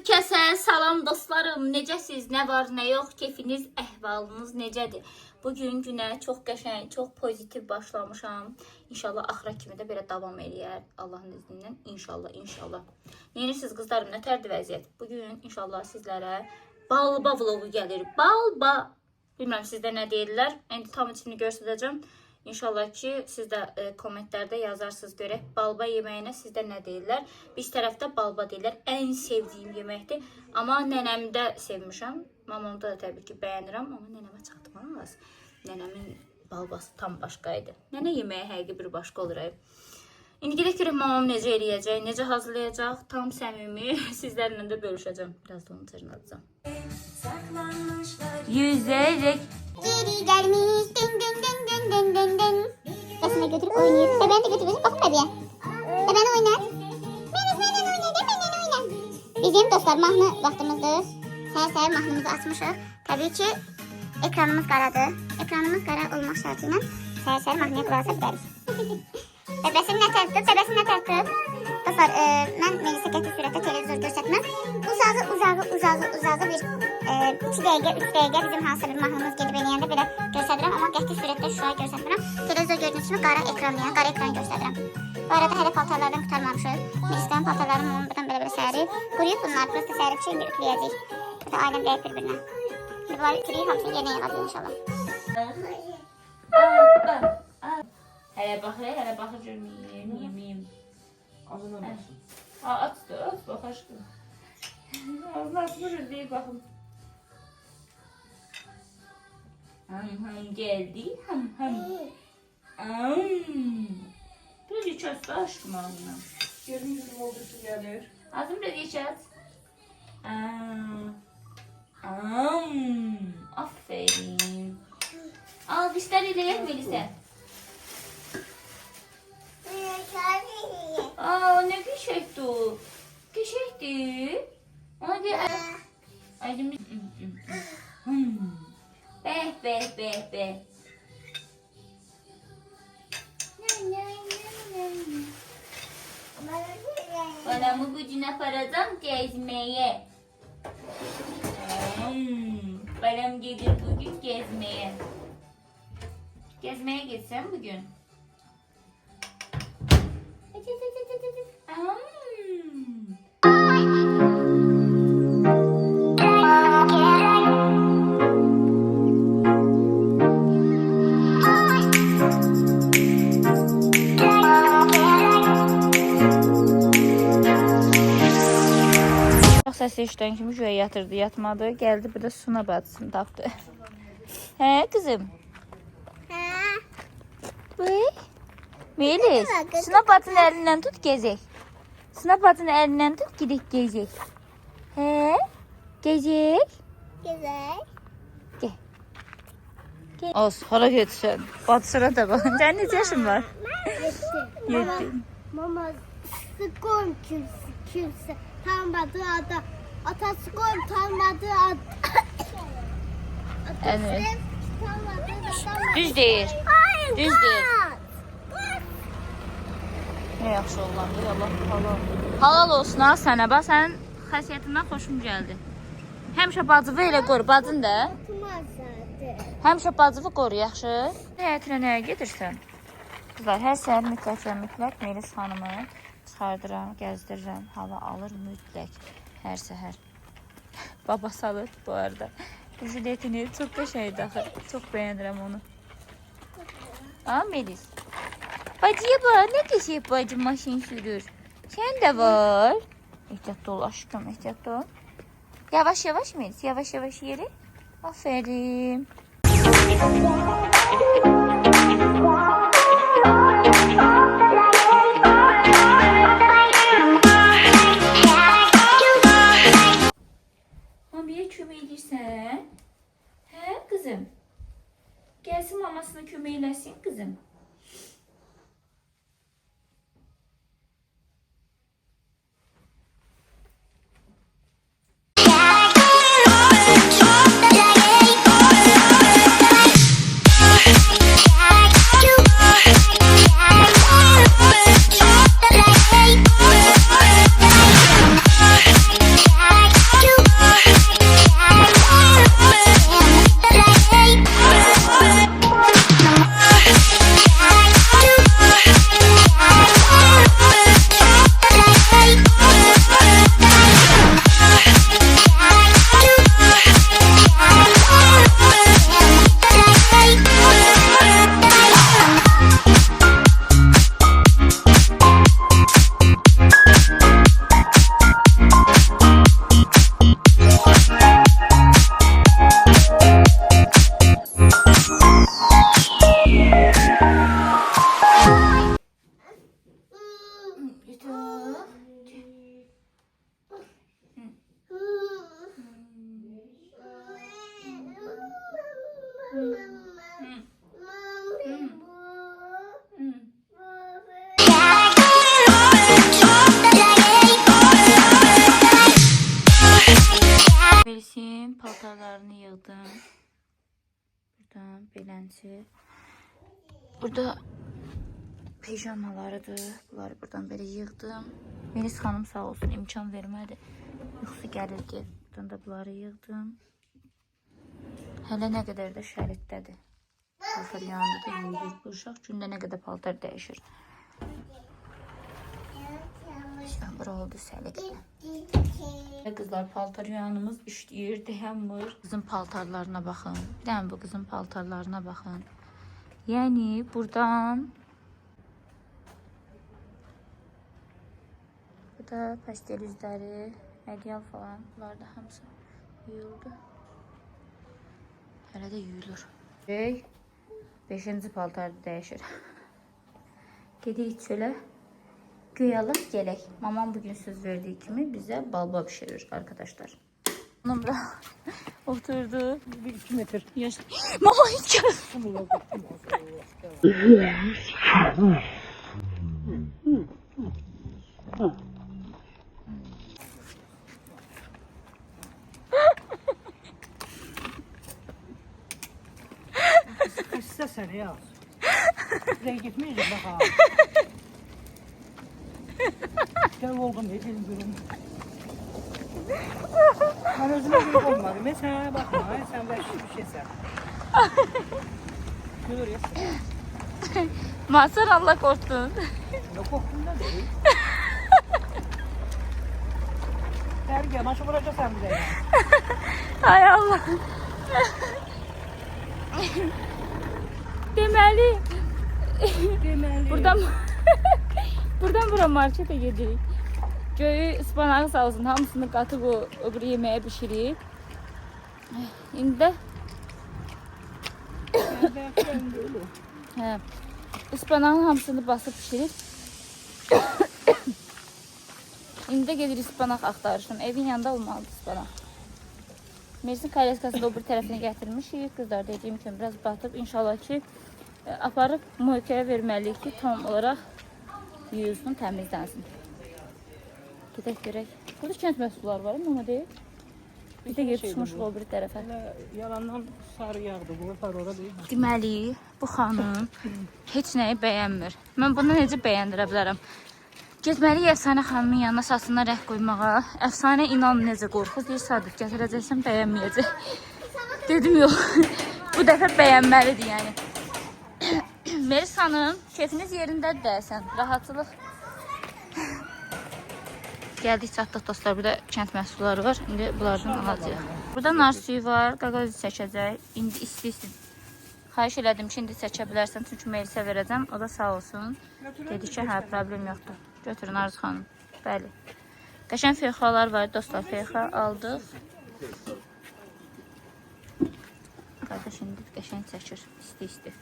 Hər kəsə salam dostlarım. Necəsiz? Nə var, nə yox? Keyfiniz, əhvalınız necədir? Bugün günə çox qəşəng, çox pozitiv başlamışam. İnşallah axıra kimi də belə davam eləyər. Allahın iznindən. İnşallah, inşallah. Neyinirsiniz qızlarım? Nətərdir vəziyyət? Bugün inşallah sizlərə balba vlogu gəlir. Balba. Bilməm sizdə nə deyirlər. İndi tam içini göstərəcəm. İnşallah ki siz də kommentlərdə yazarsınız görək balba yeməyinə sizdə nə deyirlər. Biz tərəfdə balba deyirlər. Ən sevdiyim yeməkdir. Amma nənəmdə sevmişəm. Mamamda da təbii ki bəyənirəm. Amma nənəmə çatmaz. Nənəmin balbası tam başqaydı. Nənə yeməyi həqiqi bir başqa olur. İndi gedək görək mamam necə eləyəcək, necə hazırlayacaq. Tam səmimi sizlərlə də bölüşəcəm. Biraz da onu tırnatacağım. Yüzərək Geri gelmiş dın dın dın dın dın dın dın. Kasına götürüp oynuyor. Bebeğini de götürüyorsun. Bakın bebeğe. Bebeğini oynar. Benim oynar. Bizim dostlar mahnı vaxtımızdır. Səhər mahnımızı açmışıq. Təbii ki ekranımız qaradır. Ekranımız qara olmaq şartıyla səhər mahnıya qulaq asa bilərik. Bebesim nə tərtib? Dostlar, mən meclisə qəti sürətdə televizor göstərməm. Uzağı bir 2 dəqiqə, 3 dəqiqə bizim hansısa bir mahnımız gedib eləyəndə belə göstərirəm. Amma qəti sürətdə şuraya göstərmirəm. Televizor gördüyünüz kimi qara ekran göstərirəm. Bu arada hələ paltarlardan qurtarmamışıq. Meclislərin paltarlarını ondan belə səhəri quruyub bunlar. Prosta səhəri bir şey ütləyəcək. Burada ailəm deyək bir-birinə. Bunları ütləyib, hamısını yerinə yığacaq inşallah. Hələ baxır görməyim. Ağzına baxsın. Aç bax aşkım. Ağzını açmışız deyib baxım. Ham geldi. Ham. Biraz içəz də aşkım ağzına. Gözüm oldusu gəlir. Ağzını biraz içəz. Aferin. Al dişler eləyək Melisa. Ne geçekti o? Geçekti. Ona gel. Aydın. Be. Paramı gücüne paradan gezmeye. Param gelir bugün gezmeye. Gezmeye gitsem bugün. Səsi işdən kimi göyə yatırdı, yatmadı. Gəldi bir də Suna bacısını tapdı. Hə qızım? Melis, Suna bacının əlindən tut gezək. Suna bacının əlindən tut gidək gezək. Hə? Gezək? Gel. Olsun, hara götürsən? Bacısına da bax. Sənin neçə yaşın var? 7. Mama sıkım kimse tanımadığı adam. Atası koyup tanımadığı adam. Evet. Tanımadığı adam. Düz deyir. Düz deyir. Ne yaxşı oğlandır, Allah halal olsun ha sənə. Bax, sənin xəsiyyətindən xoşum gəldi. Həmişə bacıvı elə qoru, bacın da. Həmişə bacıvı qoru, yaxşı? Həyətinə nəyə gedirsən? Qızlar, hər səhər mütləq Melis xanımı çıxardıram, gəzdirirəm, hava alır mütləq hər səhər. Babası alır bu arada. Jiletini çox qəşəngdir axı, çox bəyənirəm onu. Ha Melis? Bacıya bax, nə qəşəng bacı maşın sürür. Sən də var. Ehtiyatlı ol aşkım, ehtiyatlı ol. Yavaş Melis, yavaş yeri. Aferin. Mamiyə kömək edirsən? Hə qızım? Gəlsin mamasına kömək eləsin qızım. Yeah. Günün paltarlarını yığdım. Buradan beləncə. Burada pijamalarıdır. Bunları buradan belə yığdım. Melis xanım sağ olsun imkan vermədi. Yuxusu gəlir ki. Buradan da bunları yığdım. Hələ nə qədər də şəritdədir. Paltar yanında da yuyulur. Bu uşaq gündə nə qədər paltar dəyişir. Sən bura oldu səliqlə. Kızlar paltar yanımız işləyir, dayanmır. Qızın paltarlarına baxın. Bir dənə bu qızın paltarlarına baxın. Yəni buradan bu da pastel üzləri, ədyal falan. Bunlar da hamısı yuyuldu. Hələ də yuyulur. 5-ci paltar dəyişir. Gedirik çölə. Göy alıb gələk. Mamam bugün söz verdiği kimi bizə balba pişirir arkadaşlar. Hanım da oturdu. 2 metr. Mama hiç gel. Kaçsa sen ya. Buraya gitmeyeceğim bak ha. Gel oğlum edelim durum. Ben özüme büyük olmadım. Mesela bakma. Sen ver bir şey sen. Görür ya. Mazhar Allah korktun. Ne korktun da değil. Sergi maçı vuracak sen bize ya. Hay Allah. Deməli. Buradan buradan bura markete gedirik. Göyü ıspanağı sağ olsun hamısını qatıb o öbür yeməyə bişirib. İndi də hə, ıspanağın hamısını basıb pişirib. İndi də gedirik ıspanaq axtarışım. Evin yanında olmalıdır ıspanaq. Mersin kalyeskasını o bir tərəfinə gətirmişik. Qızlar dediyim kimi biraz batıb. İnşallah ki aparıb moykaya verməliyik ki tam olaraq yuyulsun, təmizlənsin. Gedək görək. Burada kənd məhsulları var, amma deyil. Bir də yetişmiş o bir tərəfə. Yalandan sarı yağdı. Bu sarı değil. Deməli, bu xanım heç nəyi bəyənmir. Mən bunu necə bəyəndirə bilərəm? Getməliyik Əfsanə xanımın yanına saçına rəng qoymağa. Əfsanə inan necə qorxur. Deyir, Sadıq gətirəcəksən, bəyənməyəcək. Dedim, yox. Bu dəfə bəyənməlidir, yəni. Melis xanım, keyfiniz yerindədir dəsən. Rahatlıq. Gəldik, çatdıq dostlar. Burada kənd məhsulları var. İndi bunlardan alacağıq. Burada nar suyu var. Qaqazi çəkəcək. İndi isti-isti. Xahiş elədim ki, indi çəkə bilərsən. Çünki Melisə verəcəm. O da sağ olsun. Dedi ki, hə, problem yoxdur. Götürün Arzu xanım. Bəli. Qəşən feyxalar var. Dostlar, feyxa aldıq. Qardaş indi qəşən çəkir. İsti-isti.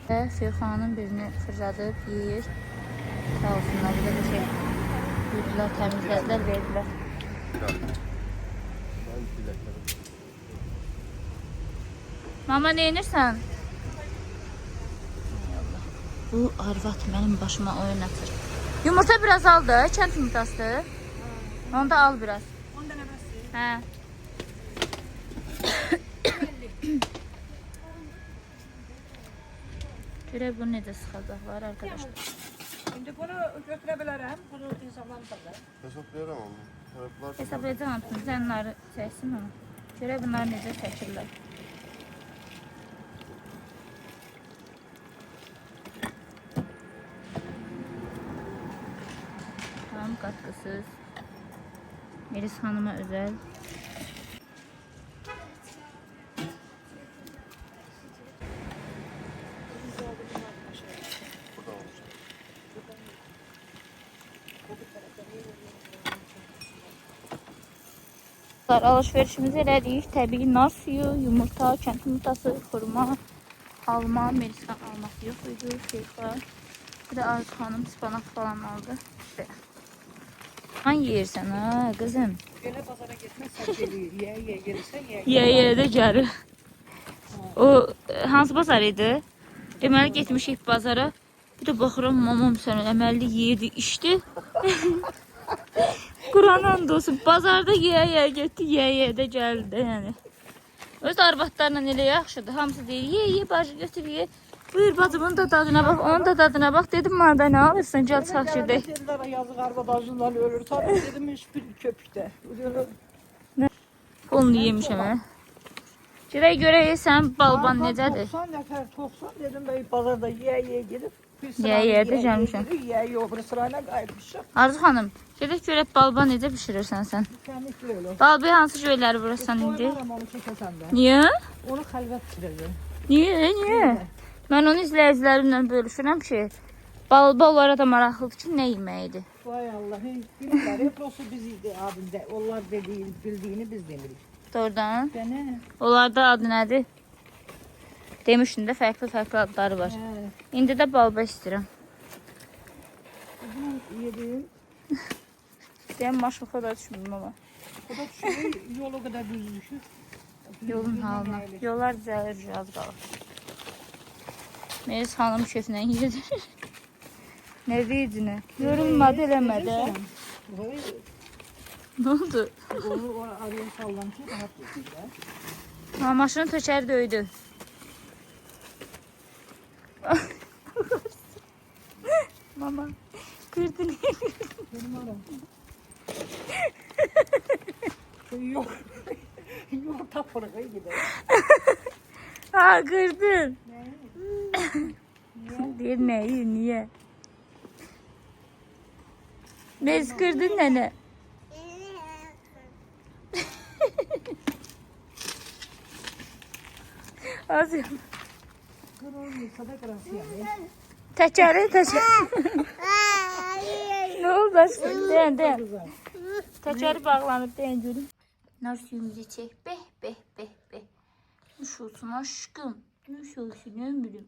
Və feyxanın birini fırladıb yeyir. Sağ olsunlar. Burada bir şey yürüdülər, təmizlədilər, verdilər. Mama, ne inirsən? Bu arvad mənim başıma oyun atır. Yumurta biraz al da, kənd yumurtası. Onu da al biraz. Ondan əvəzsi. Hə. Görək bunu necə sıxacaqlar arkadaşlar. Şimdi bunu götürə bilərəm. Bunu hesablamışlar. Hesaplayamam ama. Taraflar Hesablayacağım hamısını. Sən bunları çəksin onu. Görək bunlar necə çəkirlər. Tam katkısız. Melis Hanım'a özel. burada olmuş. Alışverişimizi elədik. Təbii nar suyu, yumurta, kənd yumurtası, xurma, alma, Melis'ten alması yok idi. Feyxa. Bir de Arzu Hanım ıspanak falan aldı. İşte. Hangi yersen ha kızım? Belə bazara getməsən geliyor. Yeyə gelirsən, yeyə. Yeyə də gəlir. O hansı bazar idi? Deməli getmişik bazara. Bir də baxıram mamam sənə əməlli yedi içdi. Quran and olsun. Bazarda yeyə getdi, yeyə də gəldi yəni. Öz arvadlarla elə yaxşıdır. Hamısı deyir, ye, bacı götür, ye. Buyur bacımın da dadına bax, onun da dadına bax. Dedim, mənə nə alırsan, gəl çıxaq gedək. Dedilər, yazıq arvad acından ölür. Tabii dedim, hiçbir köpükdə. Pulunu yemişəm, hə? Gedək görək, sən balban necədir? 90 nəfər, 90 dedim, bəy bazarda yeyə gedib. Yeyə də gəlmişəm. Yeyə yox, bir sırayla qayıtmışam. Arzu xanım, gedək görək balban necə bişirirsən sən? Kəmikli öyle. Balbaya hansı göyləri vurursan indi? Qoymaram onu çəkəsən də. Niyə? Onu xəlvət pişirəcəm. Niyə? Mən onu izləyicilərimlə bölüşürəm ki, balba onlara da maraqlıdır ki, nə yeməyidir? Vay Allah, bilmirlər, hep olsa biz idi abində. Onlar dediğini, bildiğini biz demirik. Doğrudan. Bənə. Onlarda adı nədir? Demişdin də fərqli adları var. Hə, İndi də balba istəyirəm. bunu yedim. Deyəm maşlıqa da düşmürüm ama. O da düşüyor, yol o kadar düz düşür. Yolun halına. Yollar düzəlir, az qalır. Melis xanım şeflə yedir. Nə deyirdi nə? Yorulmadı, eləmədi. Vay, Nə oldu? onu araya sallam ki, rahat geçirlər. Ha, maşını tökər döydü. Mama, kırdın. Benim aram. Yok. Yok tapırığı gider. Ha, kırdın. Deyir neyi, niye? Melis kırdın nene. Az yap. Kır olmuyorsa da kırası yani. Təkəri. Nə oldu aşkım? Deyən. Güzel. Təkəri bağlanıb, deyən görüm. Nar suyumuzu çək. Beh. Nuş olsun aşkım. Nuş olsun ömrüm.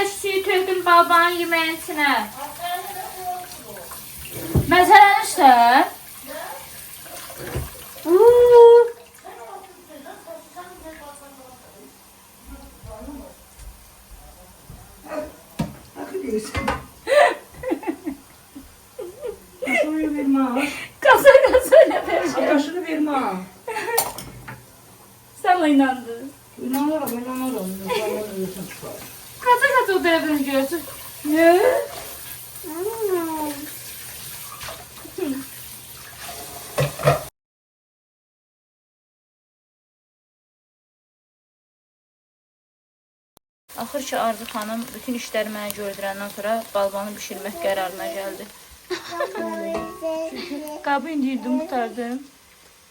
qədər suyu tökdüm balbanın yeməyin içinə. Məsələnirsən? Suyu vermem. Kasa öyle vereceğim. Arkadaşını vermem. Sana inandın. İnanırım. Kasa o telefonu görsün. Ne? Axır ki Arzu xanım bütün işləri mənə gördürəndən sonra balbanı bişirmək qərarına gəldi. Qabı indirdim, tutardım.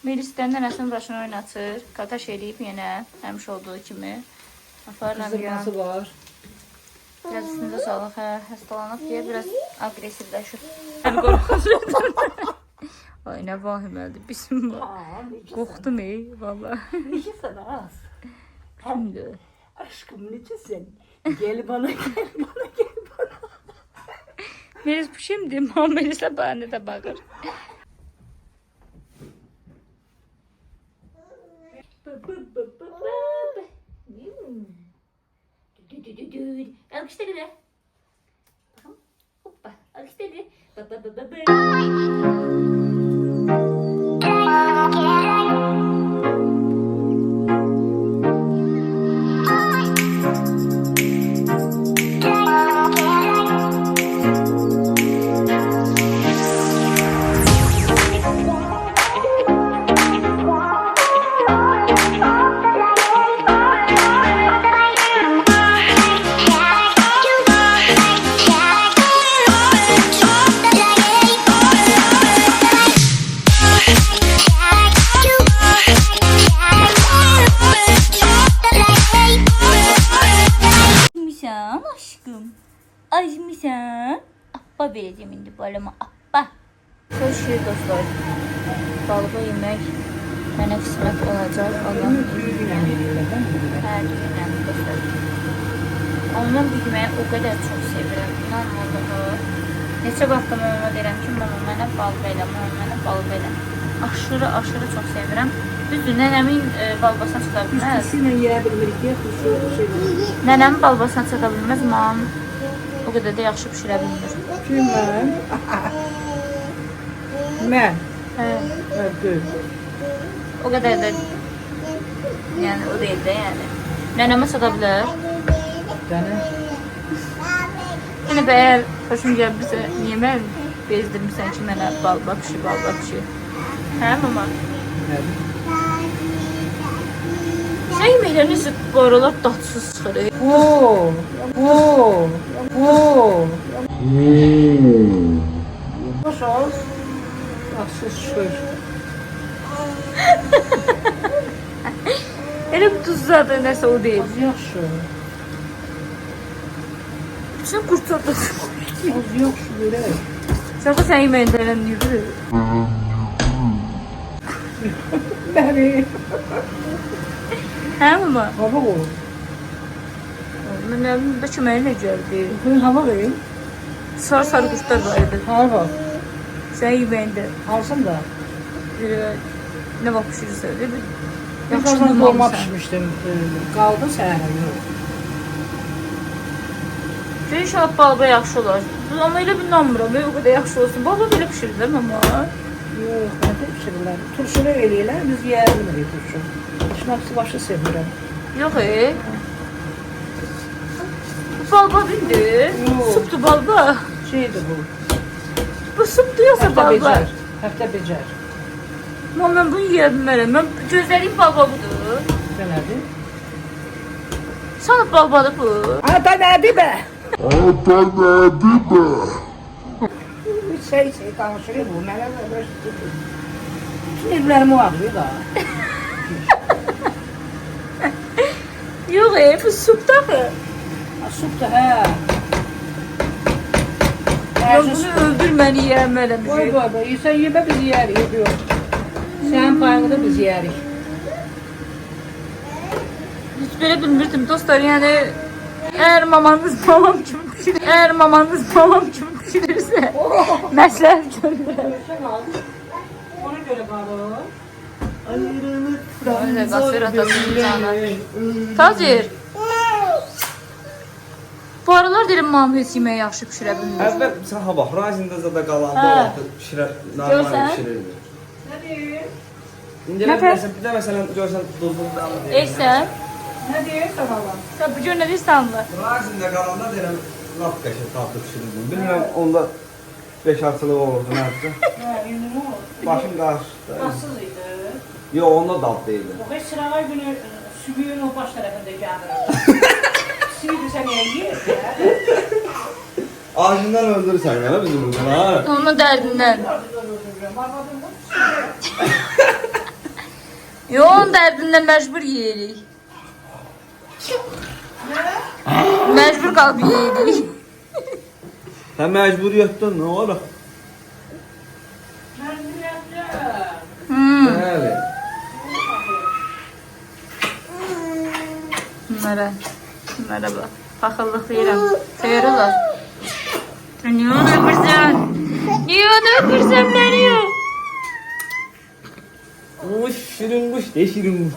Melisdən nənəsinin başını oynatır. Kataş eləyib yenə, həmişə olduğu kimi. Aparıram ya. Kızdırması var. Biraz üstündə sağlıq, həstalanıb deyə biraz agresivləşir. Ay, nə vahimədir, bizim var. Qorxdum valla. Nece sana az? Şimdi. Aşkım necesin? Gel bana. Melis bu şimdi Melis'e bana da bakır. Alkışla gide. Hoppa. Alkışla gide. Acımışsan aşkım. Acımışsan. Appa vereceğim indi balama appa. Görüşürüz dostlar. Balığı yemek mənə qismət olacaq. Allah'ın izniyle. Hər günəm dostlar. Ondan bu yeməyi o qədər çox sevirəm. İnanın Allah'a. Neçə vaxtda mama deyirəm ki, mama mənə balıq elə, mama mənə balıq elə. Aşırı çox sevirəm. Düzdür, nənəmin balbasına çata bilməz. Üstüsüyle yiyə bilmirik ya. Nənəmin balbasına çata bilməz, mam o qədər də yaxşı pişirə bilmir. Kim ben? Ben. Hə, Öldüm. o qədər də yəni o deyil də yəni. Nənəmə çata bilər. Bana. Yəni əgər xoşum gəlmirsə, niyə mən bezdirmirsən ki, mənə balba pişir. Hə, mama? Nerede? Sən yeməklər necə qorular dadsız çıxır. Oo. Boş ol. Aksız şükür. Elə bir duzladı, nəsə o deyil. Az yaxşı. Sən qurtardın. Az yaxşı görək. Sən sən yeməklərdən yürü. Bəli. Hə, mama? Hava ol. Mənə də köməyə nə gəldi? Bugün hava verin. Sarı qurtlar var idi. Hava. Sən yeməyində Alsın da. nə vaxt pişirirsən, değil mi? Ben kazan dolma pişmiştim. Kaldı səhərə yox. İnşallah balba yaxşı olar. Amma elə bir inanmıram, o qədər yaxşı olsun. Balba belə pişirirlər, mama. Yox, məndə pişirirlər. Turşunu eləyirlər, biz yeyə bilmirik turşu. Şınaqsı başı sevirəm. Yox, Bu balba bildir. Yox. Supdur balba. Şeydir bu. Bu supdur yoxsa Həftə balba. becər. Həftə becər. Amma mən bunu yeyə bilmərəm. Mən gözlədiyim balba budur. Belədir. Sana balbadır bu. Ata nədir bə? Şey danışırıq bu. Mənə böyle bütün evlərimi ağrıyor da. Yox, bu supdadır. Süt də, hə. Yox, bunu öldür məni yiyəmələm. Qoy, sən yemə biz yeyərik, yox. Sənin payını da biz yeyərik. Heç belə bilmirdim dostlar, yəni Eğer mamanız babam kimi pişirir, eğer mamanız babam kimi pişirirse məsləhət göndərəm. Ona göre bağlı. Öyle qasır atasının canı. Tacir. Bu aralar deyirəm mamam heç yeməyi yaxşı pişirə bilmir. Əvvəl saha bax, razində zada qalanda Hə. vaxtı pişirər, normal Görsən? pişirirdi. Ne diyor? İndi Nə məsələn, bir də məsələn görsən duzunu da alır. Eysən, Ne diyor sana? sən bu gün nə deyirsən bu? Razində qalanda deyirəm, lap qəşəng tatlı pişirirdim. Bilmirəm, onda beşarçılıq olurdu, nədir? Ha, indi ne oldu? Başım qarışdı. Tatsızıydı. Yox, onda dad deyildi. O beş sıralar günü sübüğün o baş tarafında geldi. Sübüğü sen yiyor ya. Ağacından öldürürsən ya bizim buradan, ha? Onun dərdindən. Yo, onun dərdindən məcbur yeyirik. Məcbur qalıb yeyirik. Sən məcburiyyətdən nə olar? Bəli. Bunlara bax. Paxıllıqlayıram. Xeyir olar. Niyə onu öpürsən? Niyə onu öpürsən məni yox? Uş, şirin kuş, de şirin kuş.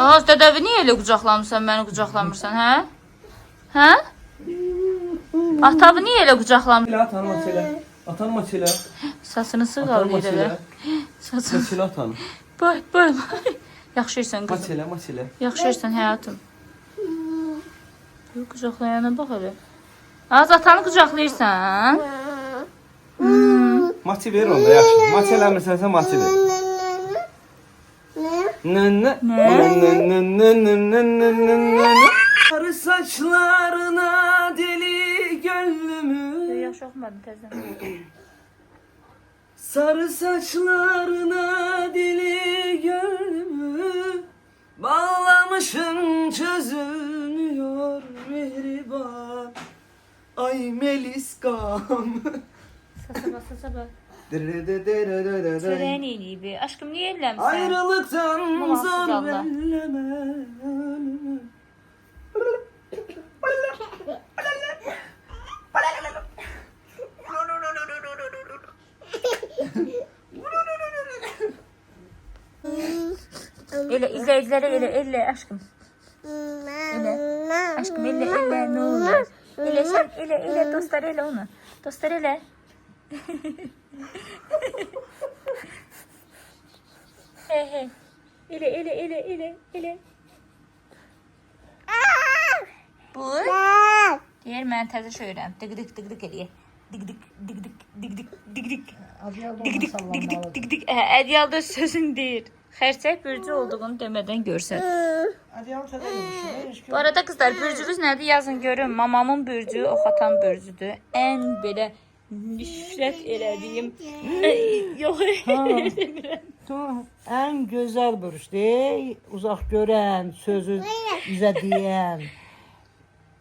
Ağaz dədəvi niyə elə qucaqlamırsan, məni qucaqlamırsan, hə? Hə? Atavı niyə elə qucaqlamırsan? Silah atanma silah. Atanma silah. Saçını Atanma sığalıyır elə. silah. Saçını. Silah atan. Bay, bay, bay. Yaxşıysan qızım. Silah, silah. Yaxşıysan həyatım. Qucaqlayana bax elə. Az atanı qucaqlayırsan. Maçı ver onda yaxşı. Maç eləmirsən maçı ver. Sarı saçlarına deli gönlümü. Yaxşı oxumadın təzən. Sarı saçlarına deli gönlümü. Bağlamışım çözülmüyor mehriban. Ay Meliskam. Sasa bax. Çörəyin eləyib. Aşkım niyə evlənmirsən? Ayrılıktan Babası zor canlı. belleme. Elə izləyicilərə elə aşkım. Elə. Aşkım elə nə olur? Elə sən elə dostlar elə onu. Dostlar elə. He. Elə. Bu. Deyir mən təzə şöyürəm. Dıqdık eləyir. Dıqdık. Dik. Ədyalda sözün deyir. Xərçək bürcü olduğunu demədən görsən. Adiyam sana demiş. Bu arada kızlar bürcünüz nədir? Yazın görün. Mamamın bürcü ox atan bürcüdür. Ən belə nifrət elədiyim. Yox. Tamam. En güzel bürüş değil. Uzak gören, sözü bize diyen.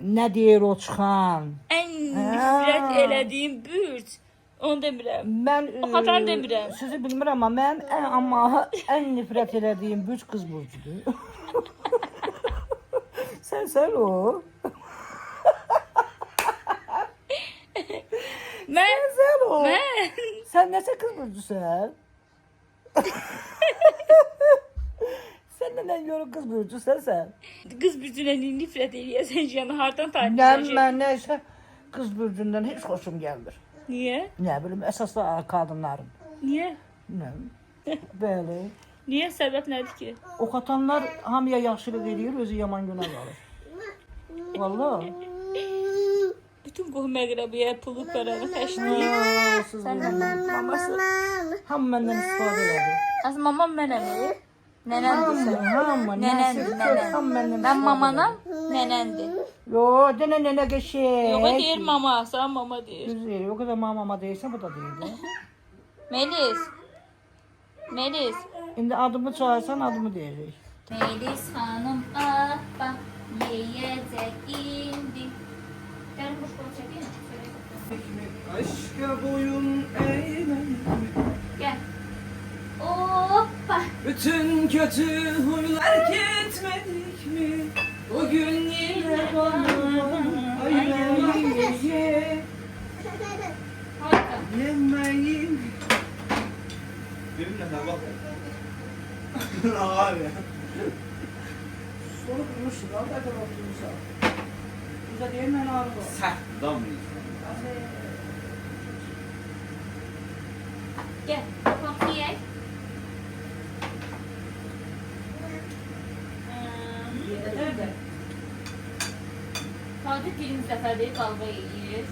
Ne diyor o çıkan. Ən nifrət elədiyim bürc. Onu demirəm. Ben O kadar demirəm. sizi bilmirəm ama ben ama en nefret ettiğim büyük kız burcudur. sen o. Sen o. Sen nese kız burcusun? Sen neden yorum kız burcusun sen? Qız bürcünə nifrət eləyəsən yəni hardan Ne tartışacaq? ben neyse kız burcundan hiç hoşum gelmir. Niyə? Ne bileyim esaslı kadınların. Niyə? Ne? Böyle. Niyə səbəb nədir ki? O katanlar hamıya yaxşılıq edir, özü yaman günah alır. Vallahi. Bütün qohum əqrəbiyə pulu paranı xərcləyir. Sən maması. Ham məndən istifadə elədi. Az mamam mənəm. Nənəndir sən. Hamı, Nənəndir, nənən. Ham məndən Mən mamanam, nənəndir. Yo, dene nene geçey. Yox, deyir mama, sən mama deyir. Güzel, o kadar mama değilse bu da değil. Melis. Şimdi adımı çağırsan adımı diyecek. Melis hanım, ah bak, yiyecek indi. Gəlin boş qol çəkeyim. Aşka boyun eğmem. Gəl. Hoppa. Bütün kötü huylar gitmedik mi? Bugün yine bana yemeği ye. Yemeğim. Benimle sen bak. Abi. Soru bulmuşsun. Al da bakıyorsa. Burada değil mi ağrı var? Sen damlıyorsun. Gel. Tatlı ye. Nerede? Sadık birinci səfərdə qalba yeyir.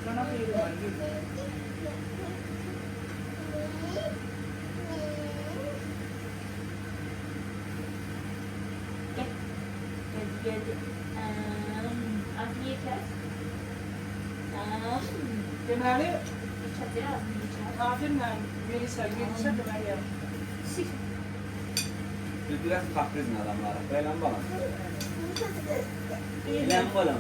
Bana hayır var. Geldi. Afiyet olsun. Deməli, Çatır ağzını içər. Nadirlə Melisa gelirsə deməliyəm. Biraz kaprizm adamlar. Böyle bana. İlan bana.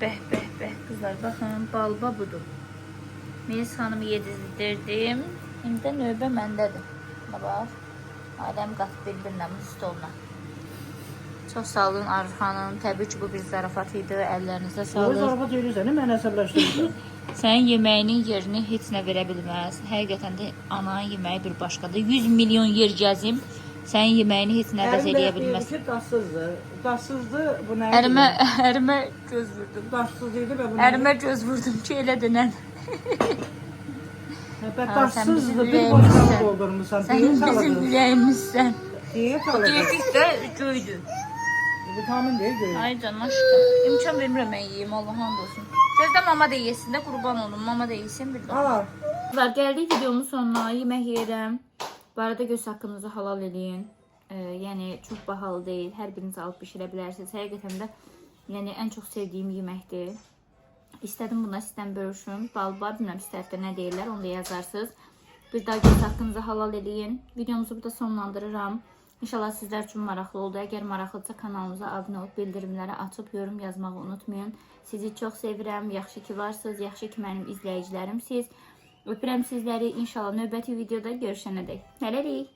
Bəh, qızlar, baxın, balba budur. Melis xanımı yedizdirdim. İndi də növbə məndədir. Bax, aləm qatıb bildirləmin stoluna. Çox sağ olun Arif xanım. Təbii ki, bu bir zarafat idi. Əllərinizə Sonra sağlıq. zarafat edirsən, mən əsəbləşdirdim. Sənin yeməyinin yerini heç nə verə bilməz. Həqiqətən də ananın yeməyi bir başqadır. 100 milyon yer gəzim. Sənin yeməyini heç nə əvəz eləyə bilməz. ki, daşsızdır. Daşsızdır, bu nə? Ərimə göz vurdum. Daşsız idi və bu nə? Ərimə göz vurdum ki, elə denən. Daşsızdır, bizim bir ürəyimizsən. boşluq doldurmuşsan. Sən bizim ürəyimizsən. Diyet alırdın. Diyetist də göydü. Vitamin değil göğü. Ay canım aşkım. İmkan vermirəm mən yeyim, Allah'a and olsun. Gözdə mama da yesin də, qurban olun. Mama da yesin bir də. Al. Var, gəldik videomun sonuna. Yemək yeyirəm. Bu arada göz haqqınızı halal eləyin. Yəni çox bahalı deyil. Hər biriniz alıb bişirə bilərsiniz. Həqiqətən də yəni ən çox sevdiyim yeməkdir. İstədim buna sizdən bölüşüm. Balba, bilmirəm istərdə nə deyirlər, onu da yazarsınız. Bir daha göz haqqınızı halal eləyin. Videomuzu burada sonlandırıram. İnşallah sizlər üçün maraqlı oldu. Əgər maraqlıdsa kanalımıza abunə olub bildirimləri açıb yorum yazmağı unutmayın. Sizi çox sevirəm. Yaxşı ki varsınız. Yaxşı ki mənim izləyicilərimsiz. Öpürəm sizləri. İnşallah növbəti videoda görüşənədək. Hələlik.